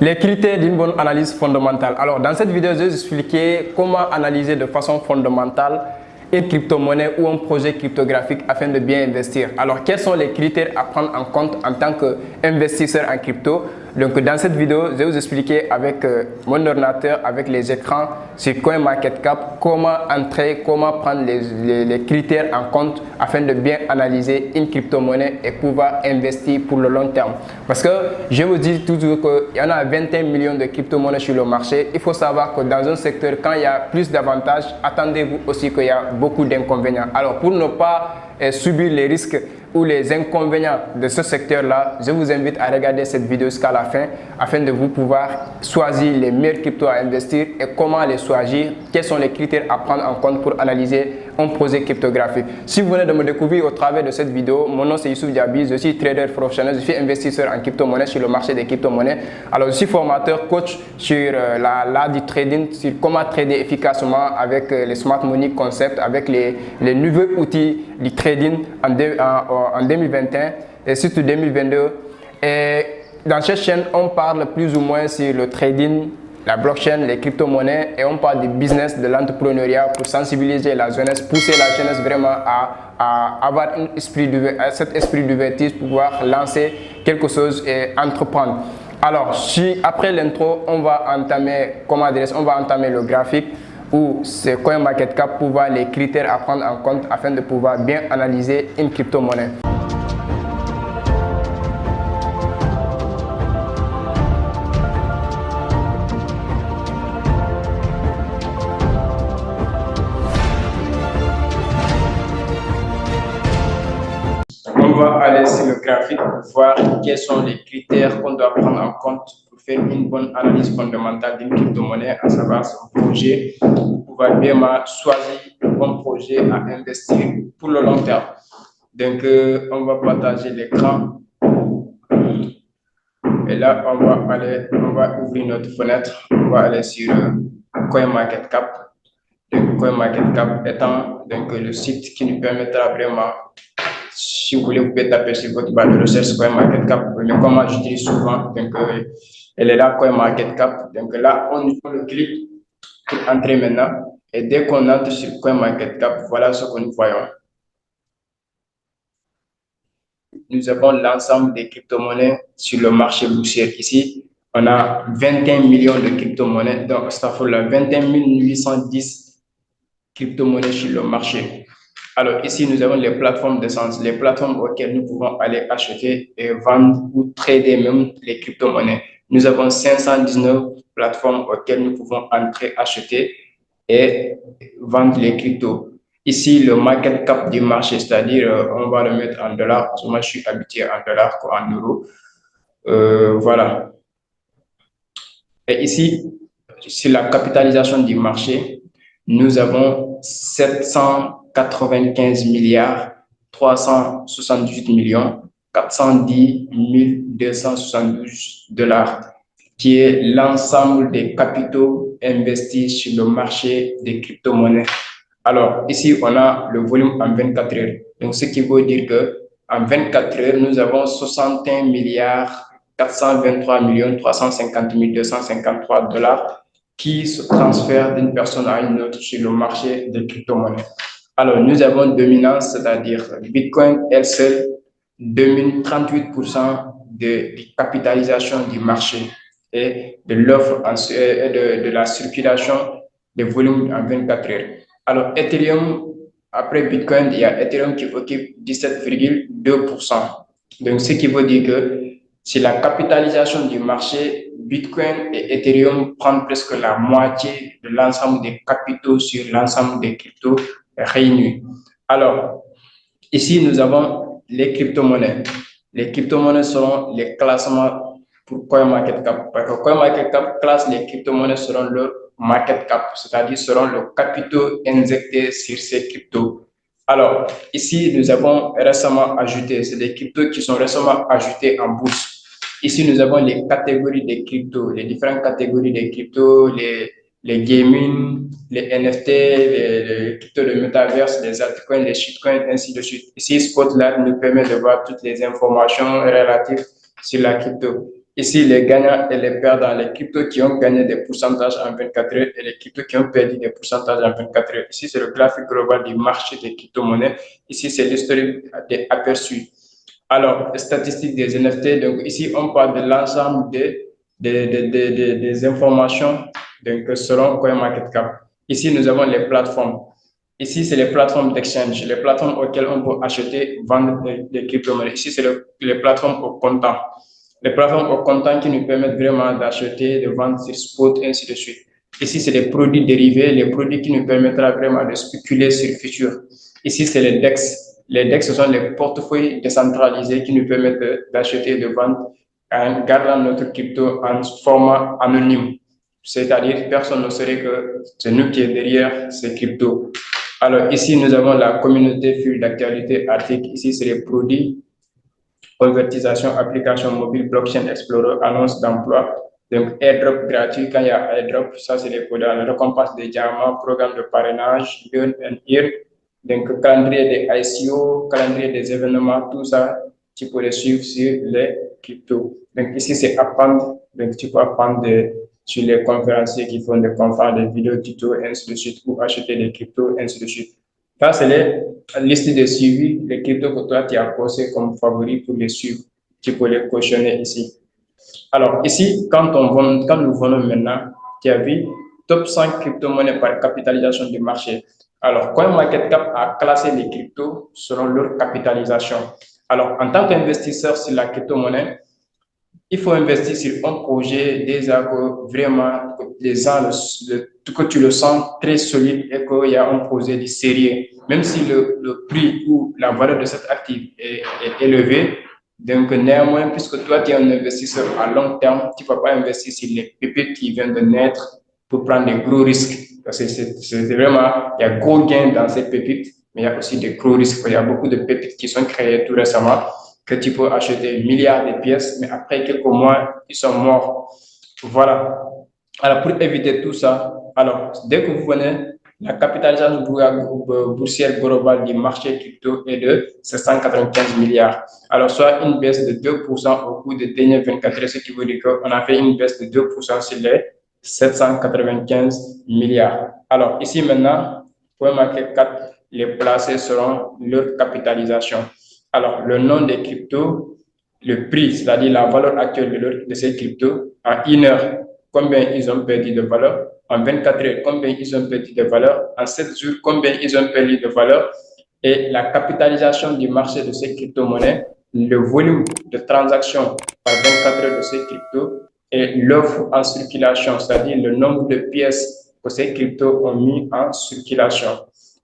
Les critères d'une bonne analyse fondamentale. Alors, dans cette vidéo, je vais vous expliquer comment analyser de façon fondamentale une crypto-monnaie ou un projet cryptographique afin de bien investir. Alors, quels sont les critères à prendre en compte en tant qu'investisseur en crypto? Donc, dans cette vidéo, je vais vous expliquer avec mon ordinateur, avec les écrans sur CoinMarketCap, comment entrer, comment prendre les critères en compte afin de bien analyser une crypto-monnaie et pouvoir investir pour le long terme. Parce que je vous dis toujours qu'il y en a 21 millions de crypto-monnaies sur le marché. Il faut savoir que dans un secteur, quand il y a plus d'avantages, attendez-vous aussi qu'il y a beaucoup d'inconvénients. Alors, pour ne pas subir les risques ou les inconvénients de ce secteur-là, je vous invite à regarder cette vidéo jusqu'à la fin afin de vous pouvoir choisir les meilleurs cryptos à investir et comment les choisir, quels sont les critères à prendre en compte pour analyser un projet cryptographique. Si vous venez de me découvrir au travers de cette vidéo, mon nom c'est Youssouf Diaby, je suis trader professionnel, je suis investisseur en crypto-monnaie sur le marché des crypto-monnaies. Alors, je suis formateur, coach sur l'art du trading, sur comment trader efficacement avec les smart money concepts, avec les nouveaux outils du trading en 2021 et surtout 2022. Et dans cette chaîne, on parle plus ou moins sur le trading, la blockchain, les crypto-monnaies et on parle du business, de l'entrepreneuriat pour sensibiliser la jeunesse, pousser la jeunesse vraiment à avoir cet esprit d'ouverture pour pouvoir lancer quelque chose et entreprendre. Alors, après l'intro, on va entamer le graphique où c'est CoinMarketCap pour voir les critères à prendre en compte afin de pouvoir bien analyser une crypto-monnaie. On va aller sur le graphique pour voir quels sont les critères qu'on doit prendre en compte pour faire une bonne analyse fondamentale d'une crypto-monnaie, à savoir son projet, pour pouvoir bien choisir le bon projet à investir pour le long terme. Donc, on va partager l'écran. Et là, on va ouvrir notre fenêtre. On va aller sur CoinMarketCap. Donc, CoinMarketCap étant donc, le site qui nous permettra vraiment. Si vous voulez, vous pouvez taper sur votre barre de recherche CoinMarketCap. Mais comme moi, j'utilise souvent, donc elle est là, CoinMarketCap. Donc là, on le clique pour entrer maintenant. Et dès qu'on entre sur CoinMarketCap, voilà ce que nous voyons. Nous avons l'ensemble des crypto-monnaies sur le marché boursier. Ici, on a 21 millions de crypto-monnaies. Donc, ça fait 21 810 crypto-monnaies sur le marché. Alors ici, nous avons les plateformes d'essence, les plateformes auxquelles nous pouvons aller acheter et vendre ou trader même les crypto-monnaies. Nous avons 519 plateformes auxquelles nous pouvons entrer, acheter et vendre les cryptos. Ici, le market cap du marché, c'est-à-dire on va le mettre en dollars, parce que moi je suis habitué en dollars qu'en euros. Voilà. Et ici, sur la capitalisation du marché, nous avons 795 milliards 378 millions 410 272 dollars, qui est l'ensemble des capitaux investis sur le marché des crypto-monnaies. Alors, ici, on a le volume en 24 heures. Donc, ce qui veut dire que en 24 heures, nous avons 61 milliards 423 millions 350 253 dollars qui se transfèrent d'une personne à une autre sur le marché des crypto-monnaies. Alors, nous avons une dominance, c'est-à-dire Bitcoin, elle seule, domine 38% de capitalisation du marché et de l'offre et de la circulation des volumes en 24 heures. Alors, Ethereum, après Bitcoin, il y a Ethereum qui occupe 17,2%. Donc, ce qui veut dire que c'est la capitalisation du marché, Bitcoin et Ethereum prennent presque la moitié de l'ensemble des capitaux sur l'ensemble des cryptos réunis. Alors, ici, nous avons les crypto-monnaies. Les crypto-monnaies seront les classements pour CoinMarketCap. Parce que CoinMarketCap classe les crypto-monnaies selon leur market cap, c'est-à-dire selon le capitaux injectés sur ces cryptos. Alors, ici, nous avons récemment ajouté, c'est des cryptos qui sont récemment ajoutés en bourse. Ici, nous avons les catégories des cryptos, les différentes catégories des cryptos, les gaming, les NFT, les cryptos de metaverse, les altcoins, les shitcoins, ainsi de suite. Ici, Spotlight nous permet de voir toutes les informations relatives sur la crypto. Ici, les gagnants et les perdants, les cryptos qui ont gagné des pourcentages en 24 heures et les cryptos qui ont perdu des pourcentages en 24 heures. Ici, c'est le graphique global du marché des crypto-monnaies. Ici, c'est l'historique des aperçus. Alors, les statistiques des NFT. Donc, ici, on parle de l'ensemble des informations donc, selon CoinMarketCap. Ici, nous avons les plateformes. Ici, c'est les plateformes d'exchange, les plateformes auxquelles on peut acheter, vendre des crypto-monnaies. Ici, c'est les plateformes au comptant. Les plateformes au comptant qui nous permettent vraiment d'acheter, de vendre sur spot, et ainsi de suite. Ici, c'est les produits dérivés, les produits qui nous permettront vraiment de spéculer sur le futur. Ici, c'est les DEX. Les DEX, ce sont les portefeuilles décentralisés qui nous permettent d'acheter et de vendre en gardant notre crypto en format anonyme. C'est-à-dire, personne ne saurait que c'est nous qui est derrière ces cryptos. Alors, ici, nous avons la communauté fil d'actualité article. Ici, c'est les produits, convertisation, application mobile, blockchain explorer, annonce d'emploi. Donc, airdrop gratuit. Quand il y a airdrop, ça, c'est les produits. La récompense des diamants, programme de parrainage, Learn and Earn. Donc, calendrier des ICO, calendrier des événements, tout ça, tu peux les suivre sur les cryptos. Donc, ici, c'est apprendre. Donc, tu peux apprendre sur les conférenciers qui font des conférences, des vidéos, tutos, ainsi de suite, ou acheter des cryptos, ainsi de suite. Ça, c'est la liste de suivi, les cryptos que toi, tu as posé comme favori pour les suivre. Tu peux les cautionner ici. Alors, ici, quand nous venons maintenant, tu as vu top 5 crypto-monnaies par capitalisation du marché. Alors, CoinMarketCap a classé les cryptos selon leur capitalisation. Alors, en tant qu'investisseur sur la crypto-monnaie, il faut investir sur un projet déjà que vraiment les gens, que tu le sens très solide et qu'il y a un projet de sérieux. Même si le prix ou la valeur de cet actif est élevé, donc néanmoins, puisque toi tu es un investisseur à long terme, tu ne vas pas investir sur les pépites qui viennent de naître pour prendre des gros risques. Parce que c'est vraiment, il y a gros gains dans ces pépites, mais il y a aussi des gros risques. Il y a beaucoup de pépites qui sont créées tout récemment que tu peux acheter milliards de pièces, mais après quelques mois, ils sont morts. Voilà. Alors, pour éviter tout ça, alors, dès que vous venez, la capitalisation boursière globale du marché crypto est de 795 milliards. Alors, soit une baisse de 2% au cours des dernières 24 heures, ce qui veut dire qu'on a fait une baisse de 2% sur les 795 milliards. Alors, ici maintenant, pour marquer 4, les placés seront leur capitalisation. Alors, le nom des cryptos, le prix, c'est-à-dire la valeur actuelle de ces cryptos, en 1 heure, combien ils ont perdu de valeur, en 24 heures, combien ils ont perdu de valeur, en 7 jours, combien ils ont perdu de valeur, et la capitalisation du marché de ces crypto-monnaies, le volume de transactions par 24 heures de ces cryptos, et l'offre en circulation, c'est-à-dire le nombre de pièces que ces cryptos ont mis en circulation.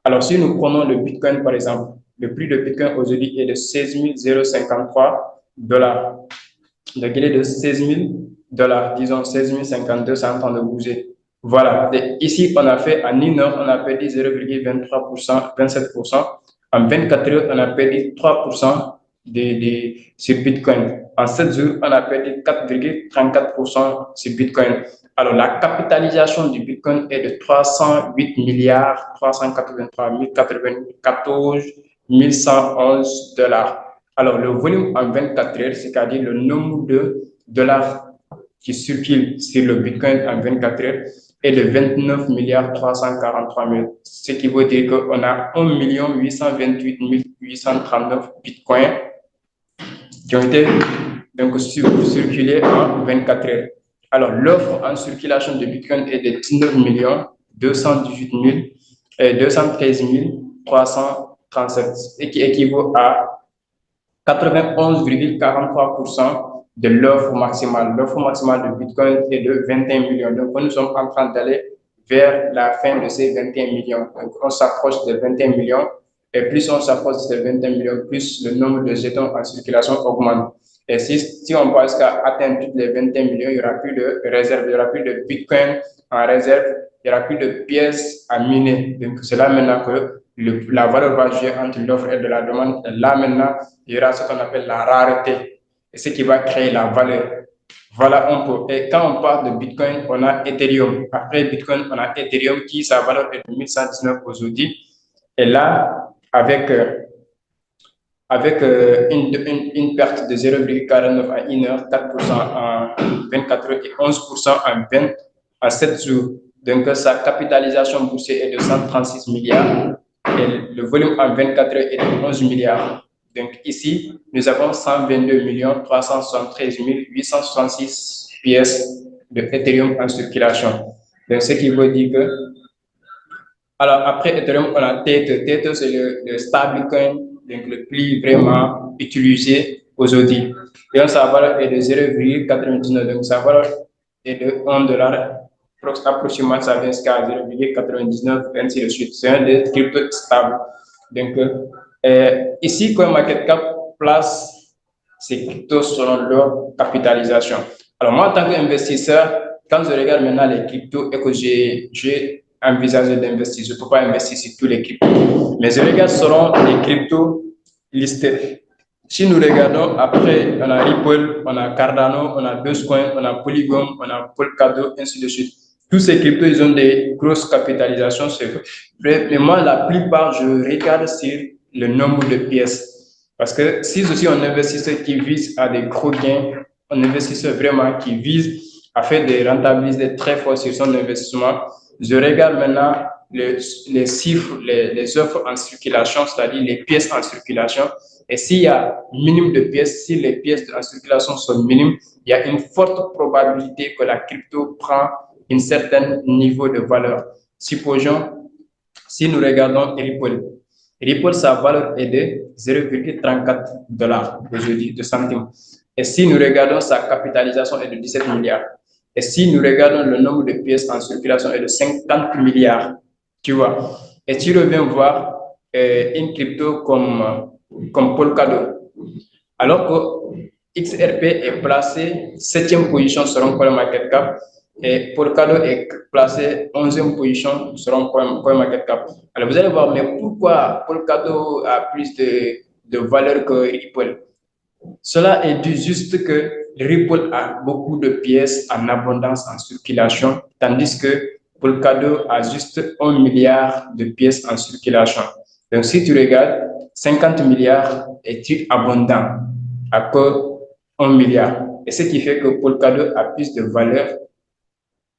Alors, si nous prenons le Bitcoin, par exemple, le prix de Bitcoin aujourd'hui est de 16 053 dollars. Donc, il est de 16 000 dollars, disons 16 052, c'est en train de bouger. Voilà. Et ici, on a fait en 1 heure, on a perdu 0,23%, 27%. En 24 heures, on a perdu 3% sur Bitcoin. En 7 jours, on a perdu 4,34% sur Bitcoin. Alors, la capitalisation du Bitcoin est de 308 milliards 383 094 111 dollars. Alors, le volume en 24 heures, c'est-à-dire le nombre de dollars qui circulent sur le Bitcoin en 24 heures, est de 29 milliards 343 000. Ce qui veut dire qu'on a 1 828 839 Bitcoins qui ont été donc circulés en 24 heures. Alors, l'offre en circulation de Bitcoin est de 19 218 213 337 et qui équivaut à 91,43% de l'offre maximale. L'offre maximale de Bitcoin est de 21 millions. Donc, nous sommes en train d'aller vers la fin de ces 21 millions. Donc, on s'approche des 21 millions. Et plus on s'approche de ces 21 millions, plus le nombre de jetons en circulation augmente. Et si on pense qu'à atteindre toutes les 21 millions, il n'y aura plus de réserve, il n'y aura plus de Bitcoin en réserve, il n'y aura plus de pièces à miner. Donc, c'est là maintenant que la valeur va jouer entre l'offre et de la demande. Et là maintenant, il y aura ce qu'on appelle la rareté. Et ce qui va créer la valeur. Voilà un peu. Et quand on parle de Bitcoin, on a Ethereum. Après Bitcoin, on a Ethereum qui, sa valeur est de 1119 aujourd'hui. Et là, avec avec une perte de 0,49 à 1 heure, 4% en 24 heures et 11% en 7 jours. Donc, sa capitalisation boursière est de 136 milliards et le volume en 24 heures est de 11 milliards. Donc, ici, nous avons 122 373 866 pièces de Ethereum en circulation. Donc, ce qui veut dire que alors, après Ethereum, on a Tether. Tether, c'est le stablecoin donc le plus vraiment utilisé aujourd'hui. Et sa valeur est de 0,99. Donc, sa valeur est de 1 dollar. Approximativement, ça vient jusqu'à 0,99, ainsi de suite. C'est un des cryptos stables. Donc, ici, CoinMarketCap place ces cryptos selon leur capitalisation. Alors, moi, en tant qu'investisseur, quand je regarde maintenant les cryptos et que j'ai envisagé d'investir, je ne peux pas investir sur tous les cryptos, mais je regarde selon les cryptos listés. Si nous regardons après, on a Ripple, on a Cardano, on a Dogecoin, on a Polygon, on a Polkadot, ainsi de suite. Tous ces cryptos, ils ont des grosses capitalisations, c'est vrai. Mais moi, la plupart, je regarde sur le nombre de pièces. Parce que si je suis un investisseur qui vise à des gros gains, un investisseur vraiment qui vise à faire des rentabilités très fortes sur son investissement, je regarde maintenant les chiffres, les offres en circulation, c'est-à-dire les pièces en circulation. Et s'il y a minimum de pièces, si les pièces en circulation sont minimes, il y a une forte probabilité que la crypto prend un certain niveau de valeur. Supposons, si nous regardons Ripple, Ripple, sa valeur est de 0,34 dollars aujourd'hui, de centimes. Et si nous regardons sa capitalisation est de 17 milliards. Et si nous regardons le nombre de pièces en circulation est de 50 milliards, tu vois. Et tu reviens voir une crypto comme Polkadot. Alors que XRP est placé 7e position selon CoinMarketCap et Polkadot est placé 11e position selon CoinMarketCap. Alors vous allez voir, mais pourquoi Polkadot a plus de valeur que Ripple? Cela est dû juste que Ripple a beaucoup de pièces en abondance en circulation, tandis que Polkadot a juste 1 milliard de pièces en circulation. Donc, si tu regardes, 50 milliards est abondant à cause 1 milliard. Et ce qui fait que Polkadot a plus de valeur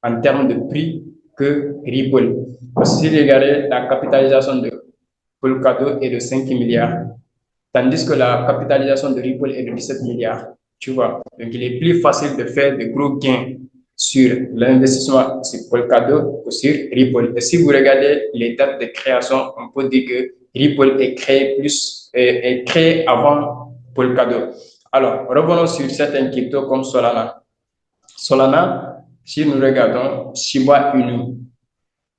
en termes de prix que Ripple. Parce que si vous regardez, la capitalisation de Polkadot est de 5 milliards. Tandis que la capitalisation de Ripple est de 17 milliards. Tu vois. Donc, il est plus facile de faire de gros gains sur l'investissement sur Polkadot que sur Ripple. Et si vous regardez les dates de création, on peut dire que Ripple est créé avant Polkadot. Alors, revenons sur certains cryptos comme Solana. Solana, si nous regardons Shiba Inu.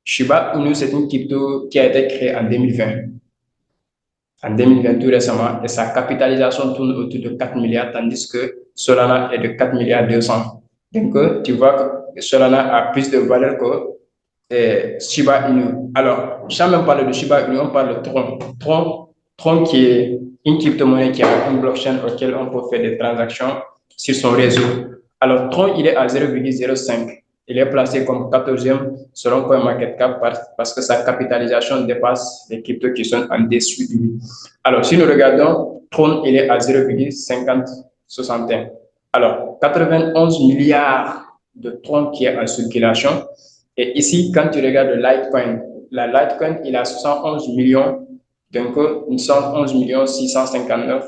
Shiba Inu, c'est une crypto qui a été créée en 2020. En 2020, tout récemment, et sa capitalisation tourne autour de 4 milliards, tandis que Solana est de 4 milliards 200. Donc, tu vois que Solana a plus de valeur que Shiba Inu. Alors, sans même parler de Shiba Inu, on parle de Tron. Tron qui est une crypto-monnaie qui a une blockchain auquel on peut faire des transactions sur son réseau. Alors, Tron, il est à 0,05. Il est placé comme 14e selon CoinMarketCap parce que sa capitalisation dépasse les cryptos qui sont en dessous de lui. Alors, si nous regardons, Tron, il est à 0,5061. Alors, 91 milliards de Tron qui est en circulation. Et ici, quand tu regardes le Litecoin, la Litecoin, il a 71 millions, donc 71 millions 659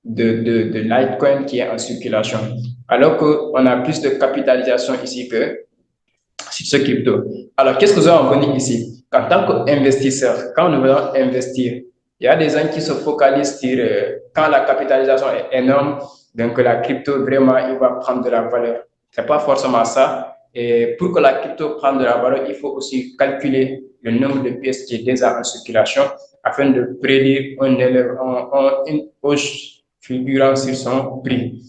de Litecoin qui est en circulation. Alors qu'on a plus de capitalisation ici que sur ce crypto. Alors, qu'est-ce que nous allons venir ici? En tant qu'investisseur, quand nous voulons investir, il y a des gens qui se focalisent sur quand la capitalisation est énorme, donc la crypto, vraiment, il va prendre de la valeur. Ce n'est pas forcément ça. Et pour que la crypto prenne de la valeur, il faut aussi calculer le nombre de pièces qui est déjà en circulation afin de prédire une hausse figurant sur son prix.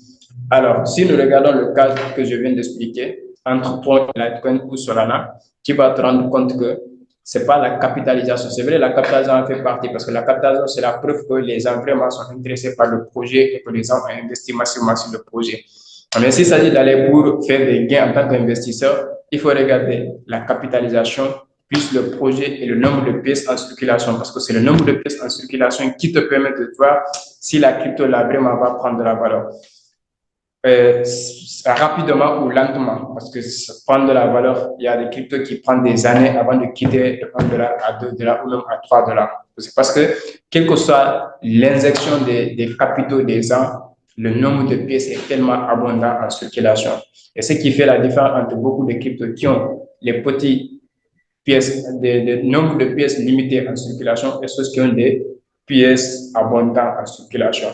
Alors, si nous regardons le cas que je viens d'expliquer, entre Tron et Litecoin ou Solana, tu vas te rendre compte que ce n'est pas la capitalisation. C'est vrai, la capitalisation en fait partie parce que la capitalisation, c'est la preuve que les gens vraiment sont intéressés par le projet et que les gens ont investi massivement sur le projet. Mais s'il s'agit d'aller pour faire des gains en tant qu'investisseur, il faut regarder la capitalisation plus le projet et le nombre de pièces en circulation, parce que c'est le nombre de pièces en circulation qui te permet de voir si la crypto là vraiment va prendre de la valeur. Rapidement ou lentement, parce que ça prend de la valeur, il y a des cryptos qui prennent des années avant de quitter de $1 à $2 ou même à $3. C'est parce que, quelle que soit l'injection des capitaux des gens, le nombre de pièces est tellement abondant en circulation. Et ce qui fait la différence entre beaucoup de cryptos qui ont les petites pièces, des nombres de pièces limités en circulation et ceux qui ont des pièces abondantes en circulation.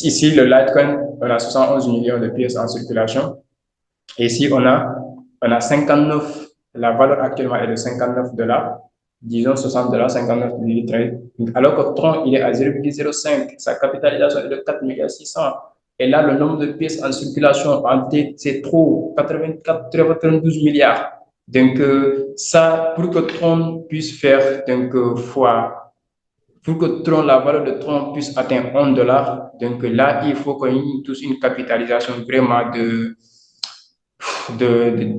Ici, le Litecoin, on a 71 millions de pièces en circulation. Et ici, on a 59, la valeur actuellement est de $59, disons $60, 59 millilitres. Alors que Tron, il est à 0,05, sa capitalisation est de 4,6 milliards. Et là, le nombre de pièces en circulation en tête, c'est trop, 92 milliards. Donc, ça, pour que Tron puisse faire pour que Tron, la valeur de Tron puisse atteindre $1, donc là, il faut qu'on ait tous une capitalisation vraiment de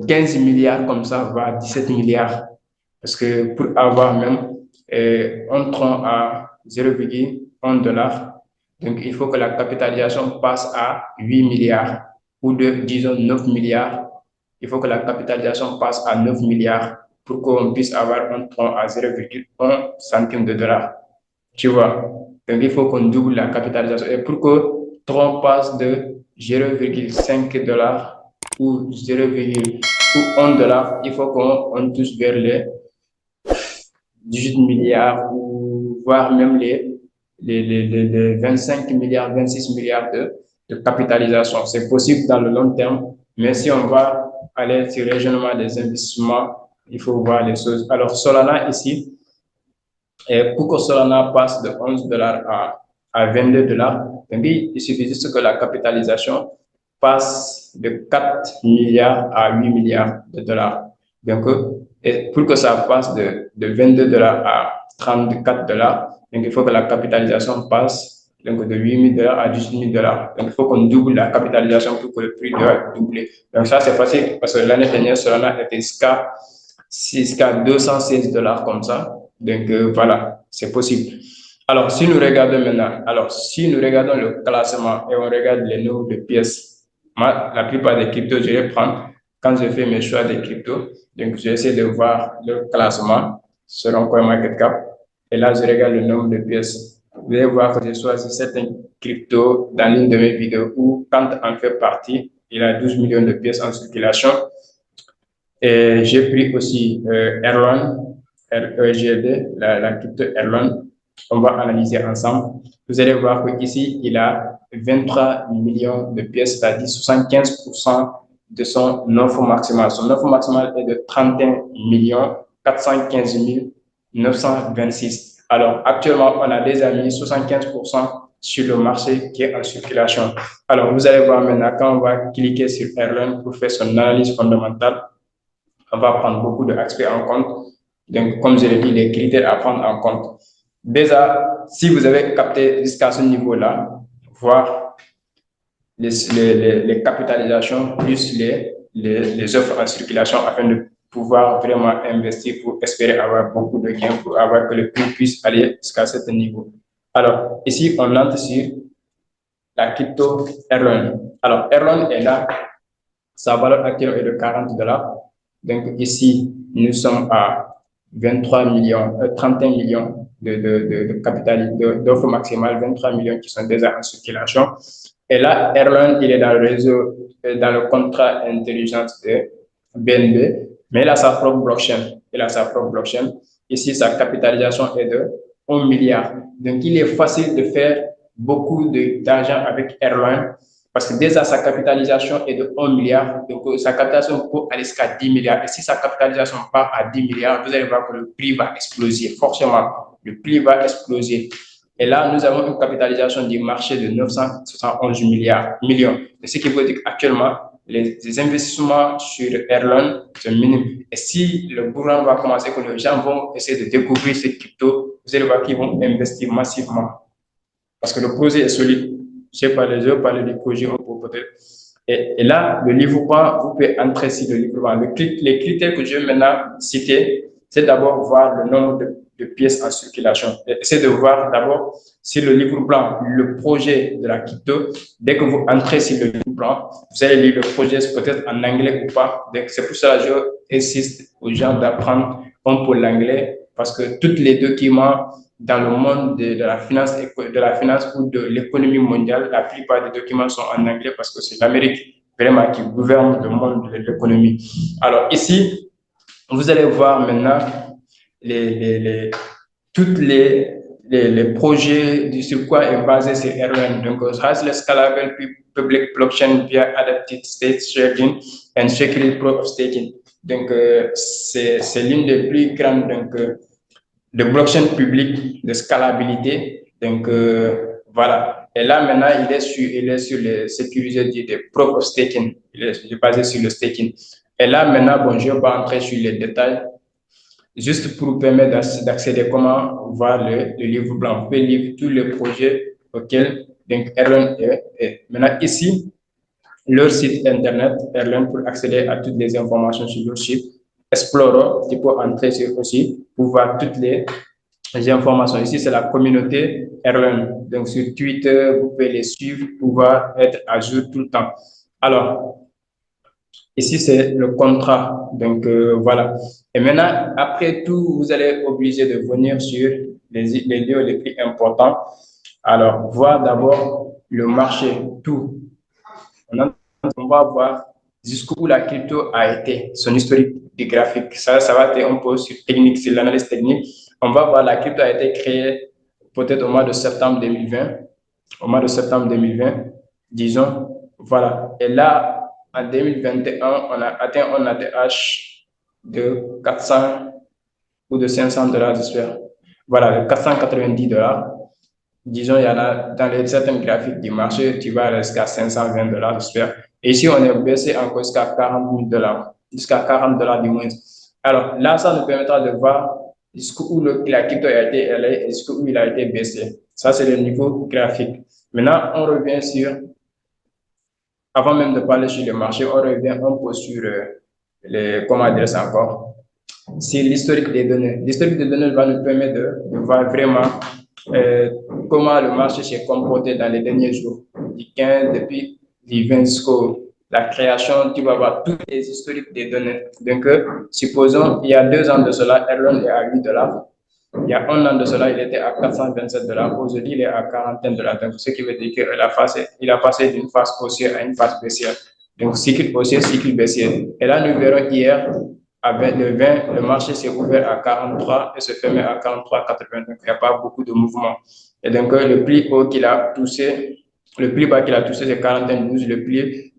15 milliards, comme ça, voire 17 milliards. Parce que pour avoir même un Tron à 0,1$, donc il faut que la capitalisation passe à 8 milliards ou disons 9 milliards. Il faut que la capitalisation passe à 9 milliards pour qu'on puisse avoir un Tron à 0,1 centime de dollar. Tu vois, donc il faut qu'on double la capitalisation. Et pour que Tron passe de 0,5$ ou 0,1$, il faut qu'on touche vers les 18 milliards ou voire même les 25 milliards, 26 milliards de capitalisation. C'est possible dans le long terme, mais si on va aller sur le régionnement des investissements, il faut voir les choses. Alors, Solana ici, et pour que Solana passe de $11 à $22, il suffit juste que la capitalisation passe de 4 milliards à 8 milliards de dollars. Donc, et pour que ça passe de $22 à $34, donc il faut que la capitalisation passe donc de $8 000 à $18 000. Donc, il faut qu'on double la capitalisation pour que le prix doit doubler. Donc, ça, c'est facile parce que l'année dernière, Solana était jusqu'à $216 comme ça. Donc, voilà, c'est possible. Alors, si nous regardons maintenant, le classement et on regarde les nombres de pièces, moi, la plupart des cryptos, je les prends quand je fais mes choix des cryptos. Donc, j'essaie de voir le classement selon CoinMarketCap. Et là, je regarde le nombre de pièces. Vous allez voir que j'ai choisi certains cryptos dans l'une de mes vidéos où, quand on fait partie, il y a 12 millions de pièces en circulation. Et j'ai pris aussi Erlon, REGLD, la crypto Erlon. On va analyser ensemble. Vous allez voir qu'ici, il a 23 millions de pièces, c'est-à-dire 75% de son offre maximale. Son offre maximale est de 31 415 926. Alors, actuellement, on a déjà mis 75% sur le marché qui est en circulation. Alors, vous allez voir maintenant, quand on va cliquer sur Erlon pour faire son analyse fondamentale, on va prendre beaucoup d'aspects en compte. Donc, comme je l'ai dit, les critères à prendre en compte. Déjà, si vous avez capté jusqu'à ce niveau-là, voir les capitalisations plus les offres en circulation afin de pouvoir vraiment investir pour espérer avoir beaucoup de gains, pour avoir que le prix puisse aller jusqu'à ce niveau. Alors, ici, on entre sur la crypto Erlon. Alors, Erlon est là, sa valeur actuelle est de $40. Donc, ici, nous sommes à 31 millions de capital, d'offres maximales, 23 millions qui sont déjà en circulation. Et là, Erlon, il est dans le réseau, dans le contrat intelligence de BNB, mais il a sa propre blockchain. Ici, sa capitalisation est de 1 milliard. Donc, il est facile de faire beaucoup d'argent avec Erlon parce que déjà sa capitalisation est de 1 milliard, donc sa capitalisation peut aller jusqu'à 10 milliards. Et si sa capitalisation part à 10 milliards, vous allez voir que le prix va exploser, forcément. Le prix va exploser. Et là, nous avons une capitalisation du marché de 971 millions. Ce qui veut dire qu'actuellement, les investissements sur Erlon sont minimes. Et si le gouvernement va commencer, que les gens vont essayer de découvrir ces cryptos, vous allez voir qu'ils vont investir massivement. Parce que le projet est solide. Je vais parler du projet un peu peut-être. Et là, le livrement, vous pouvez entrer sur le livrement. Les critères que je vais maintenant citer, c'est d'abord voir le nombre de pièces en circulation. Essayez de voir d'abord sur le livre blanc, le projet de la crypto. Dès que vous entrez sur le livre blanc, vous allez lire le projet peut-être en anglais ou pas. Donc, c'est pour cela que j'insiste aux gens d'apprendre un peu l'anglais parce que tous les documents dans le monde de la finance ou de l'économie mondiale, la plupart des documents sont en anglais parce que c'est l'Amérique vraiment qui gouverne le monde de l'économie. Alors ici, vous allez voir maintenant toutes les projets sur quoi est basé sur Erlang. Donc, Hasle Scalable Public Blockchain via Adapted State Sharding and Security Proof of Staking. Donc, c'est l'une des plus grandes de blockchain public, de scalabilité. Donc, voilà. Et là, maintenant, il est sur les sécurisés des Proof of Staking. Il est basé sur le staking. Et là, maintenant, bon, je ne vais pas entrer sur les détails. Juste pour vous permettre d'accéder comment voir le livre blanc. Vous pouvez lire tous les projets auxquels Erlang est. Maintenant, ici, leur site internet, Erlang, pour accéder à toutes les informations sur leur site. Explorer, tu peux entrer sur aussi pour voir toutes les informations. Ici, c'est la communauté Erlang. Donc, sur Twitter, vous pouvez les suivre pour pouvoir être à jour tout le temps. Alors, ici, c'est le contrat. Donc, voilà. Et maintenant, après tout, vous allez être obligé de venir sur les lieux les plus importants. Alors, voir d'abord le marché, tout. On va voir jusqu'où la crypto a été, son historique des graphiques. Ça va être un peu sur technique, sur l'analyse technique. On va voir la crypto a été créée peut-être au mois de septembre 2020. Au mois de septembre 2020, disons. Voilà. Et là, en 2021, on a atteint un ATH de 400 ou de 500 dollars, j'espère. Voilà, de 490 dollars. Disons, il y en a dans certains graphiques du marché, tu vas jusqu'à 520 dollars, j'espère. Et ici, on est baissé encore jusqu'à 40 000 dollars, jusqu'à 40 dollars du moins. Alors là, ça nous permettra de voir jusqu'où la crypto a été élevée et jusqu'où il a été baissé. Ça, c'est le niveau graphique. Maintenant, on revient sur, avant même de parler sur le marché, on revient un peu sur comment dire ça encore, c'est l'historique des données. L'historique des données va nous permettre de voir vraiment comment le marché s'est comporté dans les derniers jours, du 15, depuis du 20 jusqu'au la création, tu vas voir tous les historiques des données. Donc, supposons, il y a 2 ans de cela, Erlang est à 8 dollars. Il y a 1 an de cela, il était à 427 dollars. Aujourd'hui, il est à 41 dollars. Donc, ce qui veut dire qu'il a passé d'une phase haussière à une phase baissière. Donc, cycle haussier, cycle baissier. Et là, nous verrons hier, avec le 20, le marché s'est ouvert à 43 et se fermait à 43,80. Donc, il n'y a pas beaucoup de mouvement. Et donc, le plus haut qu'il a touché, le plus bas qu'il a touché, c'est 41,12.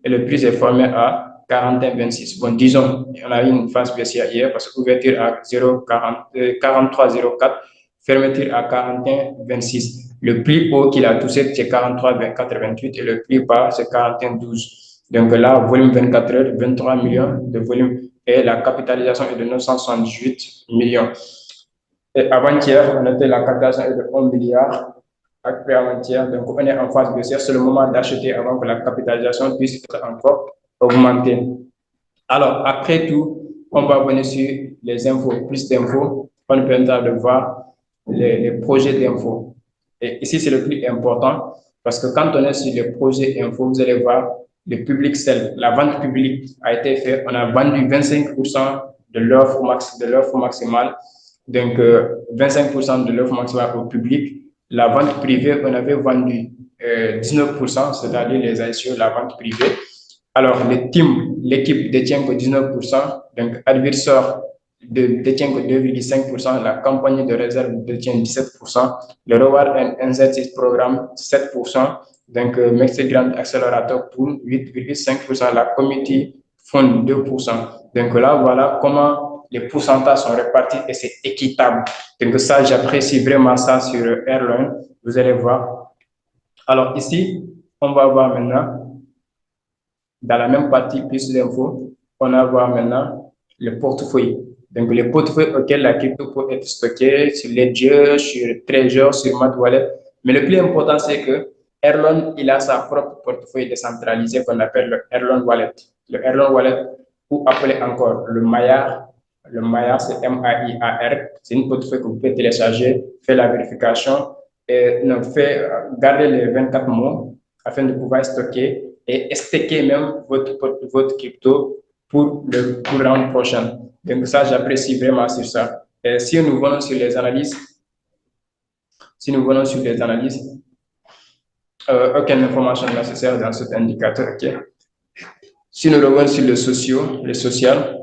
Le prix s'est formé à 41,26. Bon, disons, on a eu une phase baissière hier parce qu'ouverture à 43,04, fermeture à 41,26. Le plus haut qu'il a touché, c'est 43,88 et le plus bas, c'est 41,12. Donc là, volume 24 heures, 23 millions de volume et la capitalisation est de 968 millions. Et avant-hier, on était la capitalisation est de 1 milliard. Après avant-hier, donc on est en phase baissière, c'est le moment d'acheter avant que la capitalisation puisse être encore augmentée. Alors, après tout, on va venir sur les infos, plus d'infos, on nous permettra de voir les projets d'infos. Et ici, c'est le plus important parce que quand on est sur les projets infos, vous allez voir le public sell, la vente publique a été faite, on a vendu 25% de l'offre maximale, donc 25% de l'offre maximale au public. La vente privée, on avait vendu 19%, c'est-à-dire les actions de la vente privée. Alors, l'équipe détient que 19%, donc Advisor détient que 2,5%, la compagnie de réserve détient 17%, le Reward and Incentive Programme 7%, donc Mexi Grand Accelerator pour 8,5%, la Community Fund 2%. Donc là, voilà comment les pourcentages sont répartis et c'est équitable. Donc ça, j'apprécie vraiment ça sur Erlang. Vous allez voir. Alors ici, on va voir maintenant, dans la même partie, plus d'infos, on va voir maintenant le portefeuille. Donc les portefeuilles auxquels la crypto peut être stockée sur Ledger, sur Trezor, sur Mat Wallet. Mais le plus important, c'est que Erlang, il a sa propre portefeuille décentralisé qu'on appelle le Erlang Wallet. Le Erlang Wallet, ou appelé encore le Maya Le Maya, c'est MAIAR. C'est une portefeuille que vous pouvez télécharger, faire la vérification et garder les 24 mois afin de pouvoir stocker et stacker même votre crypto pour l'an prochain. Donc ça, j'apprécie vraiment sur ça. Et si nous venons sur les analyses, si nous venons sur les analyses, aucune information nécessaire dans cet indicateur. Okay. Si nous revenons sur le social,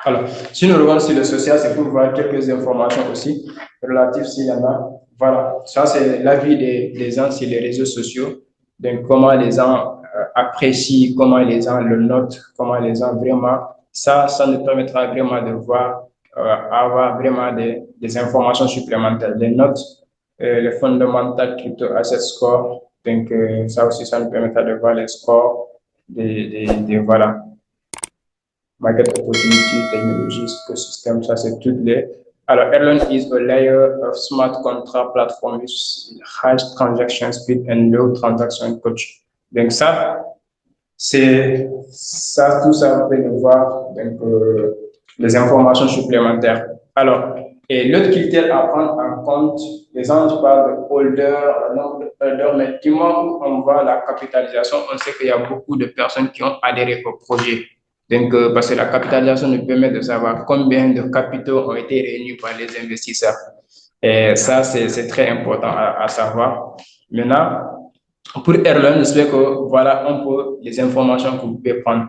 alors, si nous revenons sur le social, c'est pour voir quelques informations aussi relatives s'il y en a. Voilà, ça c'est l'avis des gens sur les réseaux sociaux, donc comment les gens apprécient, comment les gens le notent, comment les gens vraiment, ça nous permettra vraiment de voir, avoir vraiment des informations supplémentaires, des notes, les fondamentaux crypto asset score, donc ça aussi, ça nous permettra de voir les scores voilà market opportunity, technologies, ecosystem, ça c'est toutes les. Alors, Erlang is a layer of smart contract platform with high transaction speed and low transaction cost. Donc tout ça, vous pouvez le voir, donc les informations supplémentaires. Alors, et l'autre critère à prendre en compte, les gens parlent de holder, nombre de holders, mais du moment où on voit la capitalisation, on sait qu'il y a beaucoup de personnes qui ont adhéré au projet. Donc, parce que la capitalisation nous permet de savoir combien de capitaux ont été réunis par les investisseurs. Et ça, c'est très important à savoir. Maintenant, pour Erlang, j'espère que voilà un peu les informations que vous pouvez prendre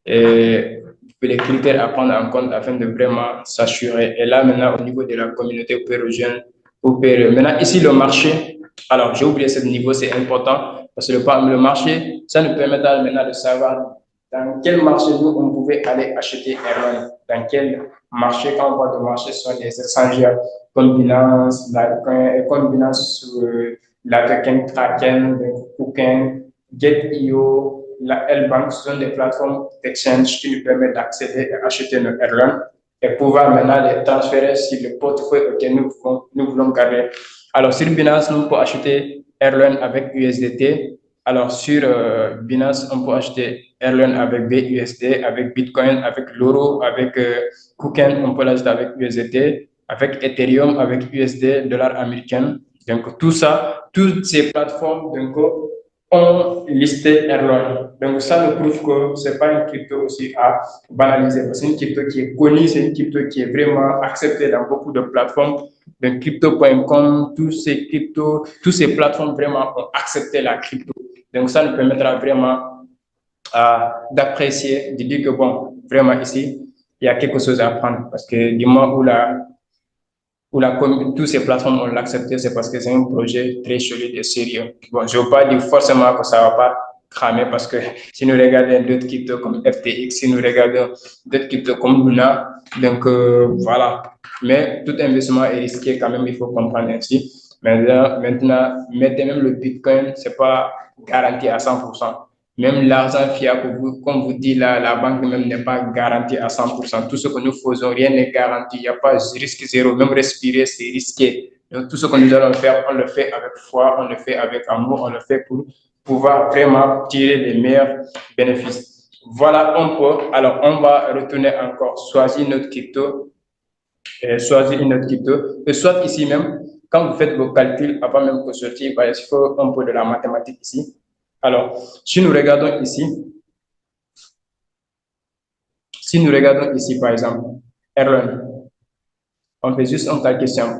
et les critères à prendre en compte afin de vraiment s'assurer. Et là, maintenant, au niveau de la communauté, vous pouvez rejoindre. Maintenant, ici, le marché. Alors, j'ai oublié ce niveau, c'est important parce que le marché, ça nous permettra maintenant de savoir dans quel marché nous, on pouvait aller acheter Erlang. Dans quel marché, quand on voit de marché, ce sont des échangeurs comme Binance, comme Binance, la token Kraken, Kuken, Get.io, la L-Bank, ce sont des plateformes d'exchange qui nous permettent d'accéder et acheter nos Erlang et pouvoir maintenant les transférer sur le portefeuille auquel nous voulons garder. Alors, sur Binance, nous pouvons acheter Erlang avec USDT. Alors, sur Binance, on peut acheter Erlang avec BUSD, avec Bitcoin, avec l'euro, avec Kuken, on peut l'acheter avec USDT, avec Ethereum, avec USD, dollar américain. Donc, tout ça, toutes ces plateformes, donc, ont listé Erlang. Donc, ça nous prouve que ce n'est pas une crypto aussi à banaliser. C'est une crypto qui est connue, c'est une crypto qui est vraiment acceptée dans beaucoup de plateformes. Donc, crypto.com, tous ces plateformes vraiment ont accepté la crypto. Donc, ça nous permettra vraiment d'apprécier, de dire que bon, vraiment ici, il y a quelque chose à apprendre. Parce que du moment où toutes ces plateformes ont l'accepté, c'est parce que c'est un projet très solide et sérieux. Bon, je ne veux pas dire forcément que ça ne va pas cramer parce que si nous regardons d'autres cryptos comme FTX, si nous regardons d'autres cryptos comme Luna, donc voilà. Mais tout investissement est risqué quand même, il faut comprendre ainsi. Maintenant, mettez même le Bitcoin, ce n'est pas garanti à 100%. Même l'argent fiat, comme vous dit, la banque même n'est pas garantie à 100%. Tout ce que nous faisons, rien n'est garanti. Il n'y a pas de risque zéro. Même respirer, c'est risqué. Donc, tout ce que nous allons faire, on le fait avec foi, on le fait avec amour, on le fait pour pouvoir vraiment tirer les meilleurs bénéfices. Voilà un peu. Alors, on va retourner encore, choisir notre crypto, choisir une autre crypto. Et soit ici même, quand vous faites vos calculs, avant même que sortir, il faut un peu de la mathématique ici. Alors, si nous regardons ici, par exemple, Erlang, on fait juste un calcul simple.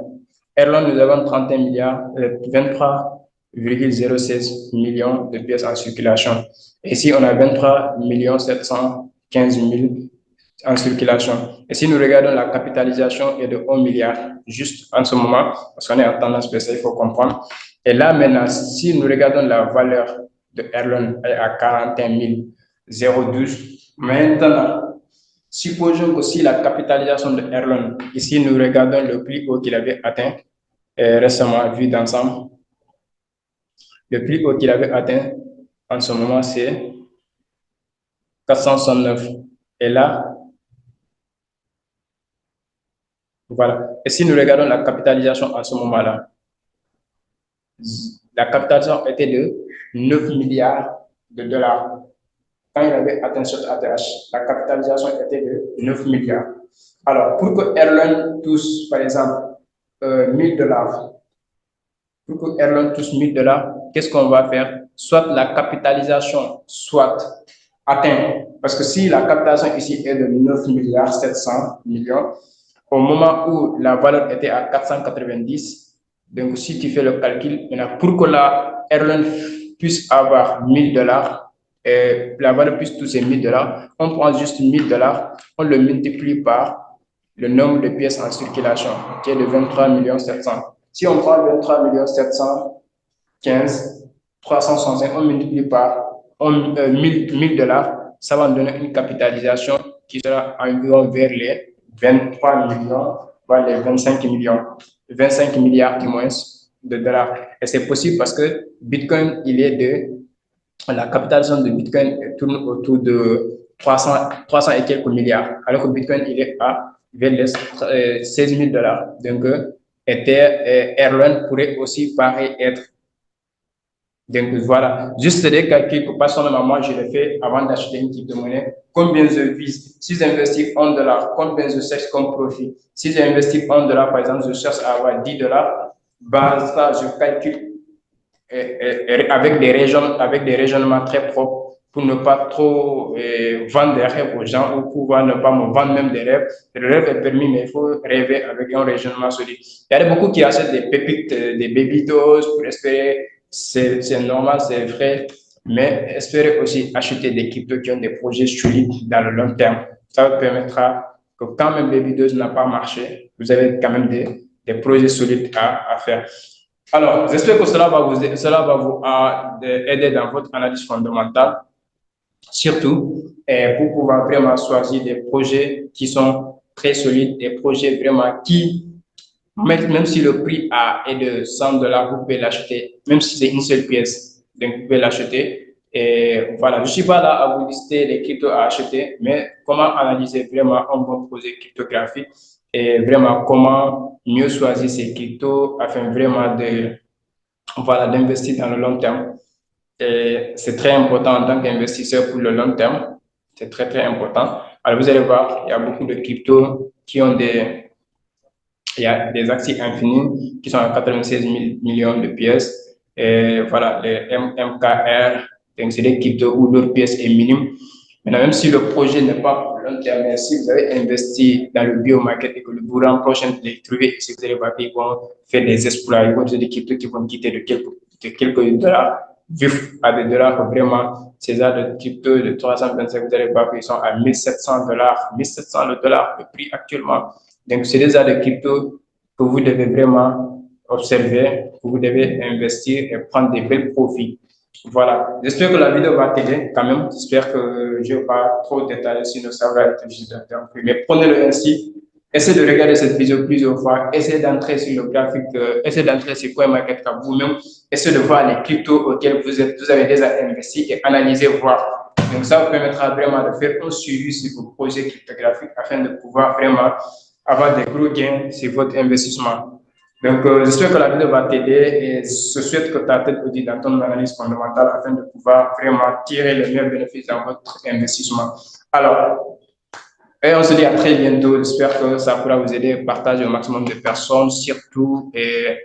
Erlang, nous avons 31 milliards, 23,016 millions de pièces en circulation. Ici, on a 23 715 000 en circulation. Et si nous regardons la capitalisation est de 1 milliard, juste en ce moment, parce qu'on est en tendance baissière, il faut comprendre. Et là, maintenant, si nous regardons la valeur de Erlang est à 41 012, maintenant, supposons que si la capitalisation de Erlang, ici nous regardons le plus haut qu'il avait atteint récemment vu d'ensemble, le plus haut qu'il avait atteint en ce moment c'est 469. Et là, voilà. Et si nous regardons la capitalisation à ce moment-là, La capitalisation était de 9 milliards de dollars. Quand il avait atteint cette ATH, la capitalisation était de 9 milliards. Alors, pour que Erlen touche, par exemple, 1000 dollars, pour que Erlen touche 1000 dollars, qu'est-ce qu'on va faire? Soit la capitalisation soit atteinte, parce que si la capitalisation ici est de 9 milliards 700 millions, au moment où la valeur était à 490, donc si tu fais le calcul, pour que la airline puisse avoir 1000 dollars, la valeur puisse toucher 1000 dollars, on prend juste 1000 dollars, on le multiplie par le nombre de pièces en circulation, qui est de 23 700. Si on prend 23 715, 365, on multiplie par 1000 dollars, ça va nous donner une capitalisation qui sera environ vers les 23 millions, voire les 25 millions, 25 milliards du moins de dollars. Et c'est possible parce que Bitcoin, la capitalisation de Bitcoin tourne autour de 300 et quelques milliards, alors que Bitcoin, il est vers les 16 000 dollars. Donc, Ether, Erlen pourrait aussi pareil être. Donc voilà, juste des calculs que personnellement, moi, je l'ai fait avant d'acheter une crypto-monnaie. Combien je vise? Si j'investis 1 dollar, combien je cherche comme profit? Si j'investis 1 dollar, par exemple, je cherche à avoir 10 dollars, ça, je calcule avec des raisonnements très propres pour ne pas trop vendre des rêves aux gens ou pouvoir ne pas me vendre même des rêves. Le rêve est permis, mais il faut rêver avec un raisonnement solide. Il y a beaucoup qui achètent des pépites, des baby doses pour espérer. C'est normal, c'est vrai, mais espérez aussi acheter des cryptos qui ont des projets solides dans le long terme. Ça vous permettra que quand même Baby 2 n'a pas marché, vous avez quand même des projets solides à faire. Alors, j'espère que cela va vous aider dans votre analyse fondamentale, surtout pour pouvoir vraiment choisir des projets qui sont très solides, des projets vraiment qui même si le prix est de 100 dollars, vous pouvez l'acheter, même si c'est une seule pièce, donc vous pouvez l'acheter. Et voilà, je ne suis pas là à vous lister les cryptos à acheter, mais comment analyser vraiment un bon projet cryptographique et vraiment comment mieux choisir ces cryptos afin vraiment d'investir dans le long terme. Et c'est très important en tant qu'investisseur pour le long terme. C'est très, très important. Alors, vous allez voir, il y a beaucoup de cryptos il y a des actifs infinis qui sont à 96 000 millions de pièces. Et voilà, les MKR, c'est des cryptos où leur pièce est minime. Maintenant, même si le projet n'est pas pour long terme, si vous avez investi dans le biomarket et que le courant prochain de les trouver, si vous allez voir qu'ils vont faire des exploits, ils vont faire des cryptos qui vont quitter de quelques dollars, vifs à des dollars, vraiment, ces arts de crypto de 325, vous allez voir qu'ils sont à 1700 dollars, 1700 dollars le prix actuellement. Donc, c'est des arts de crypto que vous devez vraiment observer, que vous devez investir et prendre des bels profits. Voilà, j'espère que la vidéo va t'aider quand même. J'espère que je ne vais pas trop détailler, sinon ça va être juste interrompu. Mais prenez-le ainsi. Essayez de regarder cette vidéo plusieurs fois. Essayez d'entrer sur le graphique, essayez d'entrer sur CoinMarketCap vous-même. Essayez de voir les cryptos auxquels vous avez déjà investi et analyser, voir. Donc, ça vous permettra vraiment de faire un suivi sur vos projets cryptographiques afin de pouvoir vraiment avoir des gros gains sur votre investissement. Donc, j'espère que la vidéo va t'aider et je souhaite que ta tête audite dans ton analyse fondamentale afin de pouvoir vraiment tirer le meilleur bénéfice dans votre investissement. Alors, et on se dit à très bientôt. J'espère que ça pourra vous aider à partager au maximum de personnes, surtout, et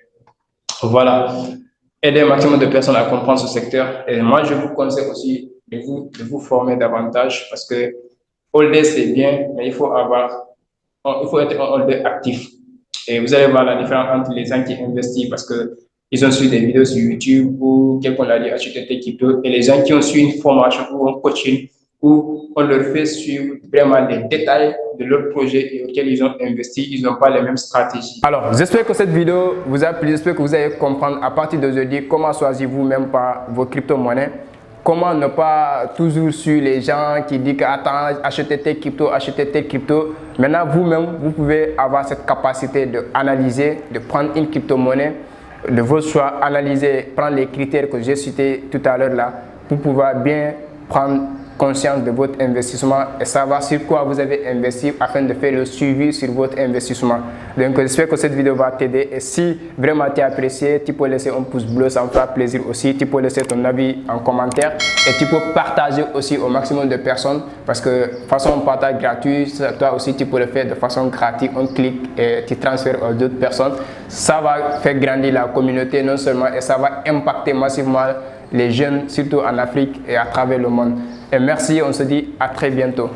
voilà, aider un maximum de personnes à comprendre ce secteur. Et moi, je vous conseille aussi de vous former davantage parce que holder, c'est bien, mais il faut être un holder actif. Et vous allez voir la différence entre les gens qui investissent parce qu'ils ont suivi des vidéos sur YouTube ou quelqu'un l'a dit acheter tes cryptos et les gens qui ont suivi une formation ou un coaching où on leur fait suivre vraiment les détails de leur projet et auxquels ils ont investi, ils n'ont pas les mêmes stratégies. Alors, j'espère que cette vidéo vous a plu, j'espère que vous allez comprendre à partir d'aujourd'hui comment choisir vous-même par vos crypto-monnaies. Comment ne pas toujours suivre les gens qui disent que attends, achetez tes cryptos, achetez tes cryptos. Maintenant, vous-même, vous pouvez avoir cette capacité d'analyser, de prendre une crypto-monnaie de votre choix, analyser, prendre les critères que j'ai cités tout à l'heure là pour pouvoir bien prendre conscience de votre investissement et savoir sur quoi vous avez investi afin de faire le suivi sur votre investissement. Donc j'espère que cette vidéo va t'aider et si vraiment tu as apprécié, tu peux laisser un pouce bleu, ça me fera plaisir aussi. Tu peux laisser ton avis en commentaire et tu peux partager aussi au maximum de personnes parce que de façon partage gratuit, toi aussi tu peux le faire de façon gratuite, on clique et tu transfères aux d'autres personnes. Ça va faire grandir la communauté non seulement et ça va impacter massivement les jeunes, surtout en Afrique et à travers le monde. Et merci, on se dit à très bientôt.